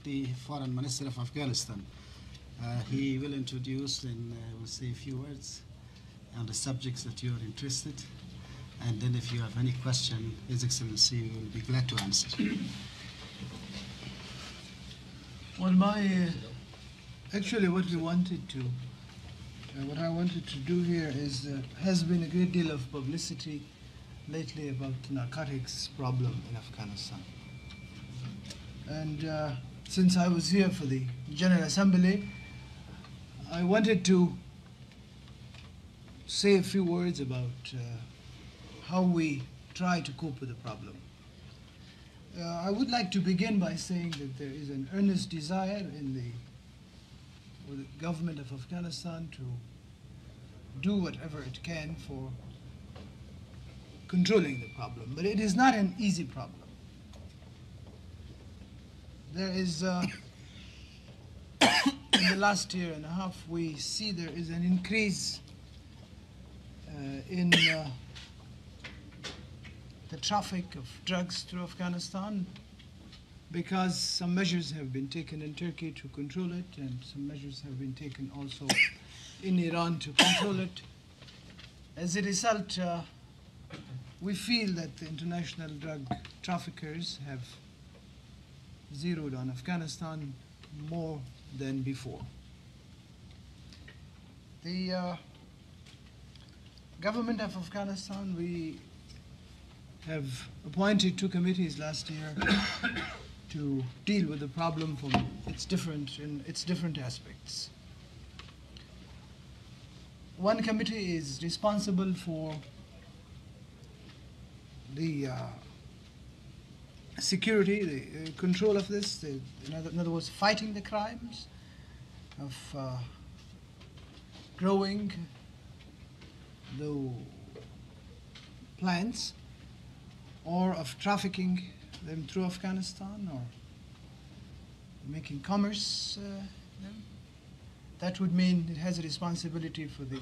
the Foreign Minister of Afghanistan. He will introduce and will say a few words on the subjects that you are interested, and then if you have any question, His Excellency will be glad to answer. Well, actually what I wanted to do here is has been a great deal of publicity lately about the narcotics problem in Afghanistan. And since I was here for the General Assembly, I wanted to say a few words about how we try to cope with the problem. I would like to begin by saying that there is an earnest desire in the government of Afghanistan to do whatever it can for controlling the problem, but it is not an easy problem. There is, in the last year and a half, we see there is an increase in the traffic of drugs through Afghanistan, because some measures have been taken in Turkey to control it, and some measures have been taken also in Iran to control it. As a result, we feel that the international drug traffickers have zeroed on Afghanistan more than before. The government of Afghanistan, we have appointed 2 committees last year to deal with the problem from its different aspects. One committee is responsible for the security, the control of this, in other words, fighting the crimes of growing the plants, or of trafficking them through Afghanistan, or making commerce them. That would mean it has a responsibility for the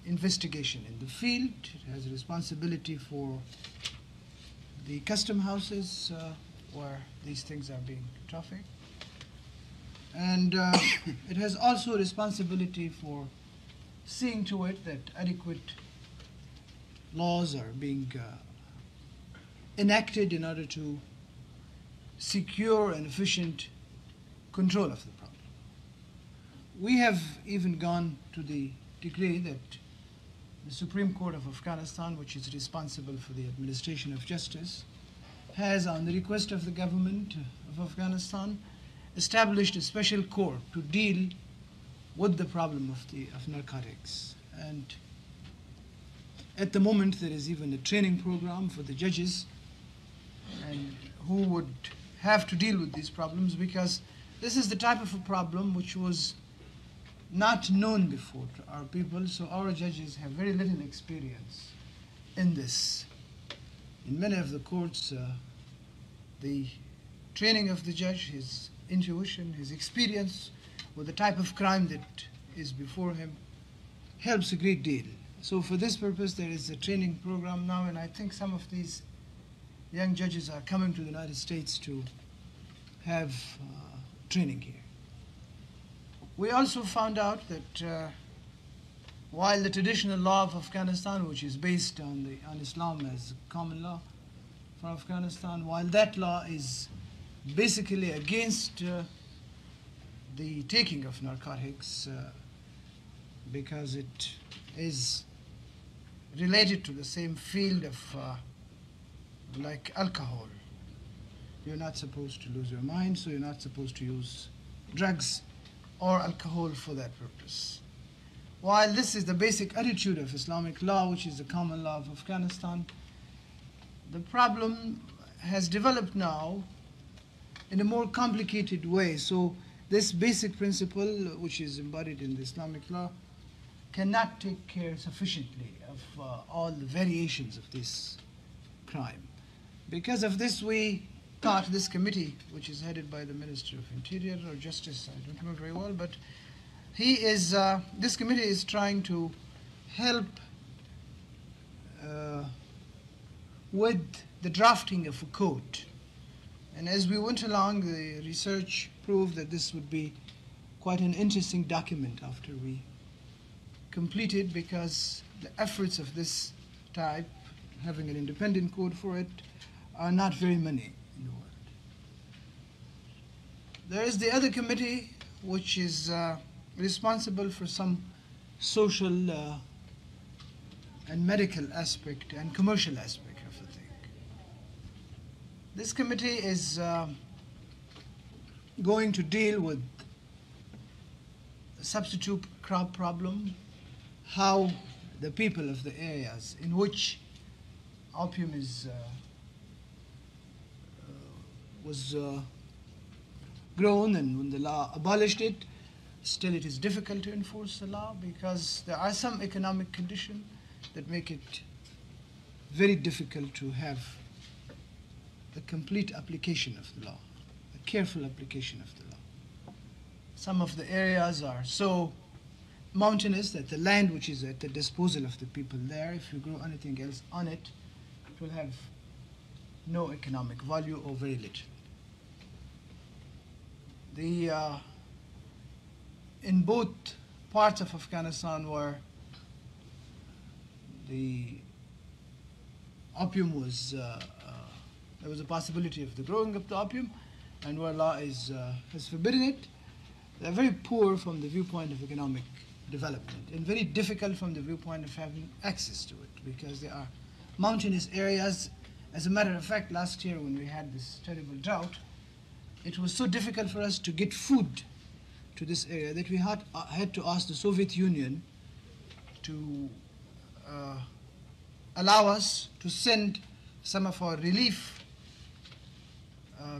investigation in the field. It has a responsibility for the custom houses where these things are being trafficked. And it has also a responsibility for seeing to it that adequate laws are being enacted in order to secure and efficient control of the problem. We have even gone to the degree that the Supreme Court of Afghanistan, which is responsible for the administration of justice, has, on the request of the government of Afghanistan, established a special court to deal with the problem of narcotics. And at the moment, there is even a training program for the judges and who would have to deal with these problems, because this is the type of a problem which was not known before to our people, so our judges have very little experience in this. In many of the courts, the training of the judge, his intuition, his experience with the type of crime that is before him helps a great deal. So for this purpose, there is a training program now, and I think some of these young judges are coming to the United States to have training here. We also found out that while the traditional law of Afghanistan, which is based on Islam as common law for Afghanistan, while that law is basically against the taking of narcotics because it is related to the same field of like alcohol. You're not supposed to lose your mind, so you're not supposed to use drugs or alcohol for that purpose. While this is the basic attitude of Islamic law, which is the common law of Afghanistan, the problem has developed now in a more complicated way. So this basic principle, which is embodied in the Islamic law, cannot take care sufficiently of all the variations of this crime. Because of this, we thought this committee, which is headed by the Minister of Interior or Justice, I don't remember very well, but this committee is trying to help with the drafting of a code. And as we went along, the research proved that this would be quite an interesting document after we completed, because the efforts of this type, having an independent code for it, are not very many in the world. There is the other committee which is responsible for some social and medical aspect and commercial aspect of the thing. This committee is going to deal with the substitute crop problem, how the people of the areas in which opium was grown, and when the law abolished it, still it is difficult to enforce the law because there are some economic conditions that make it very difficult to have a complete application of the law, a careful application of the law. Some of the areas are so mountainous that the land which is at the disposal of the people there, if you grow anything else on it, it will have no economic value or very little. In both parts of Afghanistan where the opium was, there was a possibility of the growing of the opium, and where law has forbidden it, they're very poor from the viewpoint of economic development and very difficult from the viewpoint of having access to it because they are mountainous areas. As a matter of fact, last year when we had this terrible drought, it was so difficult for us to get food to this area that we had to ask the Soviet Union to allow us to send some of our relief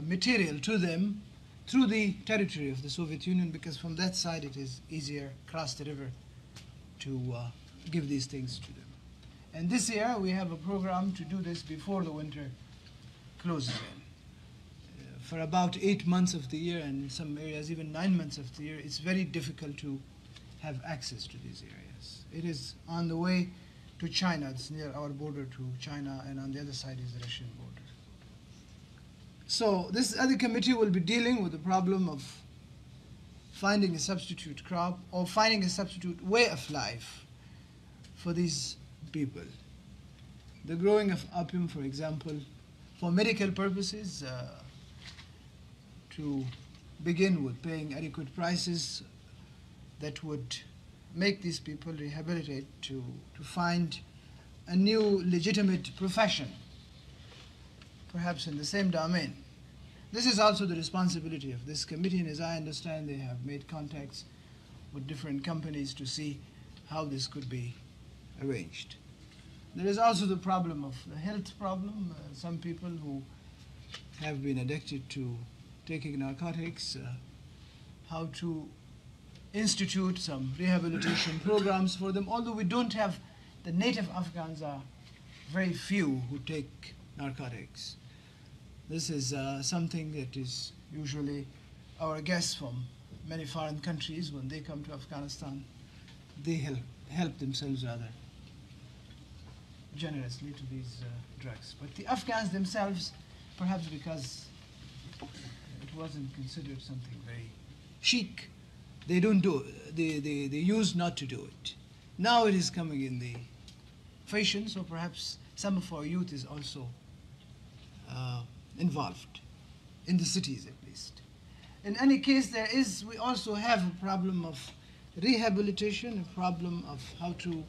material to them through the territory of the Soviet Union, because from that side it is easier across the river to give these things to them. And this year we have a program to do this before the winter closes in. For about 8 months of the year, and in some areas even 9 months of the year, it's very difficult to have access to these areas. It is on the way to China. It's near our border to China, and on the other side is the Russian border. So this other committee will be dealing with the problem of finding a substitute crop or finding a substitute way of life for these people. The growing of opium, for example, for medical purposes, to begin with paying adequate prices that would make these people rehabilitate to find a new legitimate profession, perhaps in the same domain. This is also the responsibility of this committee, and as I understand, they have made contacts with different companies to see how this could be arranged. There is also the problem of the health problem. Some people who have been addicted to taking narcotics, how to institute some rehabilitation programs for them. Although we don't have, the native Afghans are very few who take narcotics. This is something that is usually our guests from many foreign countries, when they come to Afghanistan, they help themselves rather generously to these drugs. But the Afghans themselves, perhaps because it wasn't considered something very chic, they don't do it. They used not to do it. Now it is coming in the fashion, so perhaps some of our youth is also involved, in the cities at least. In any case, we also have a problem of rehabilitation, a problem of how to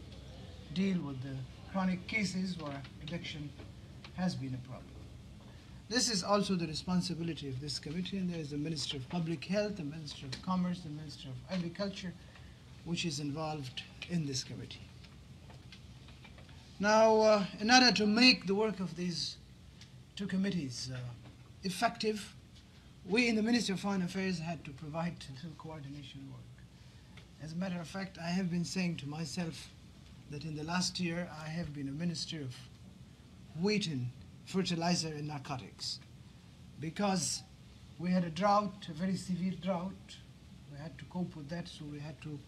deal with the chronic cases where addiction has been a problem. This is also the responsibility of this committee, and there is the Minister of Public Health, the Minister of Commerce, the Minister of Agriculture, which is involved in this committee. Now, in order to make the work of these two committees effective, we in the Ministry of Foreign Affairs had to provide little coordination work. As a matter of fact, I have been saying to myself that in the last year I have been a minister of wheat and fertilizer and narcotics, because we had a drought, a very severe drought. We had to cope with that, so we had to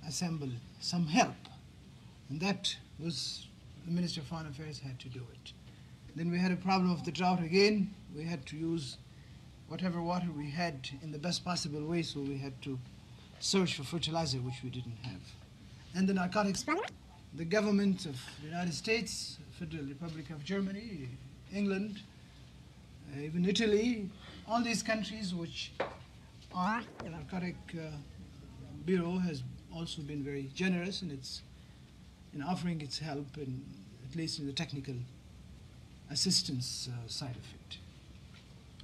assemble some help. And that was, the Minister of Foreign Affairs had to do it. Then we had a problem of the drought again. We had to use whatever water we had in the best possible way, so we had to search for fertilizer, which we didn't have. And the narcotics, the government of the United States, Federal Republic of Germany, England, even Italy, all these countries which are, the Narcotic Bureau has also been very generous in offering its help, at least in the technical assistance side of it.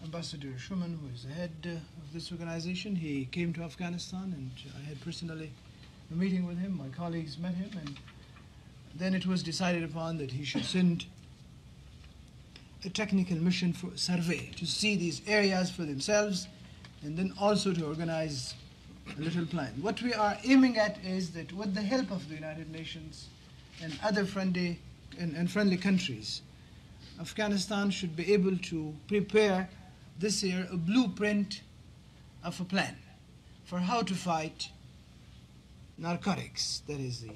Ambassador Schuman, who is the head of this organization, he came to Afghanistan, and I had personally a meeting with him. My colleagues met him, and then it was decided upon that he should send a technical mission for a survey to see these areas for themselves, and then also to organize a little plan. What we are aiming at is that with the help of the United Nations and other friendly countries, Afghanistan should be able to prepare this year a blueprint of a plan for how to fight narcotics, that is the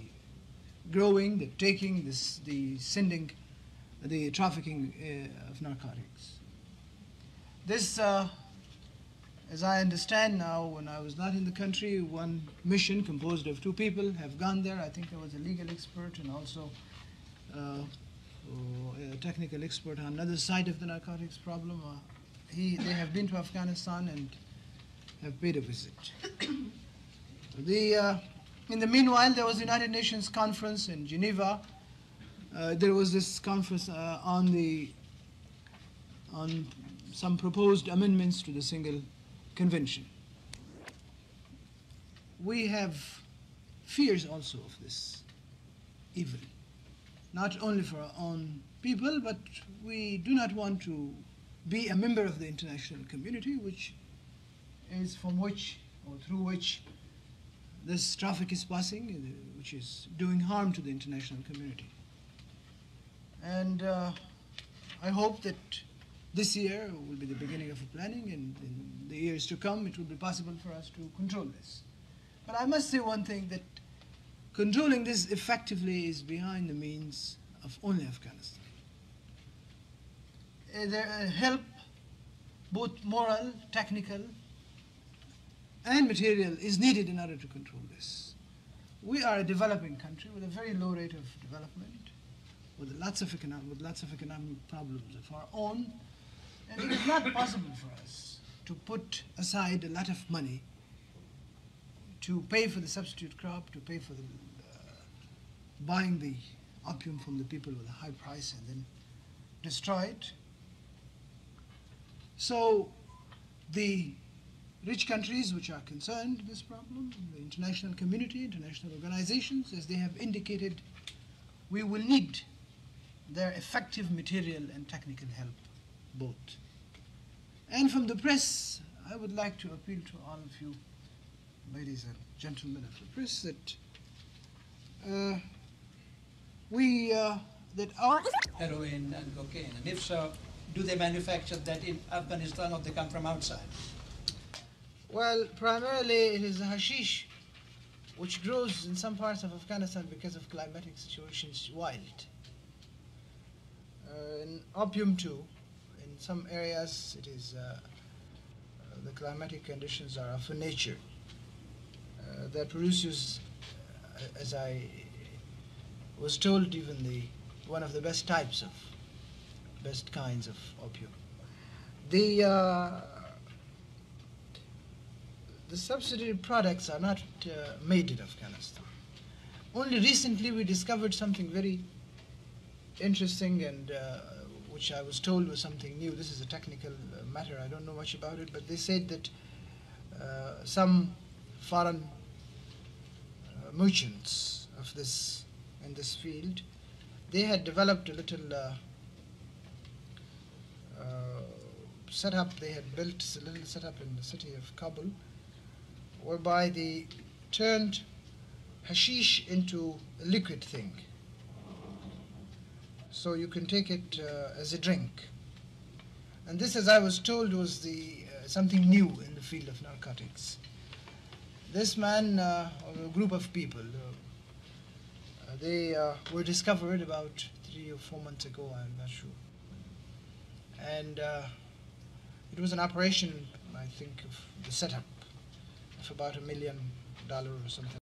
growing, the taking, the sending, the trafficking of narcotics. This, as I understand now, when I was not in the country, one mission composed of 2 people have gone there. I think there was a legal expert and also a technical expert on another side of the narcotics problem. They have been to Afghanistan and have paid a visit. In the meanwhile, there was the United Nations conference in Geneva. There was this conference on some proposed amendments to the single convention. We have fears also of this evil, not only for our own people, but we do not want to be a member of the international community, which is from which or through which this traffic is passing, which is doing harm to the international community. And I hope that this year will be the beginning of a planning, and in the years to come it will be possible for us to control this. But I must say one thing, that controlling this effectively is behind the means of only Afghanistan. Help, both moral, technical, and material, is needed in order to control this. We are a developing country with a very low rate of development, with lots of economic problems of our own, and it is not possible for us to put aside a lot of money to pay for the substitute crop, to pay for the buying the opium from the people with a high price and then destroy it. So the rich countries which are concerned with this problem, the international community, international organizations, as they have indicated, we will need their effective material and technical help, both. And from the press, I would like to appeal to all of you, ladies and gentlemen of the press, that that our heroin and cocaine, and if so, do they manufacture that in Afghanistan or they come from outside? Well, primarily it is the hashish, which grows in some parts of Afghanistan because of climatic situations wild. And opium too, in some areas it is the climatic conditions are of a nature that produces, as I was told, even one of the best kinds of opium. The subsidiary products are not made in Afghanistan. Only recently we discovered something very interesting, and which I was told was something new. This is a technical matter, I don't know much about it, but they said that some foreign merchants of in this field, they had developed a little setup. They had built a little setup in the city of Kabul, whereby they turned hashish into a liquid thing. So you can take it as a drink. And this, as I was told, was something new in the field of narcotics. This man, or a group of people, they were discovered about 3 or 4 months ago, I'm not sure. And It was an operation, I think, of the setup of about $1 million or something.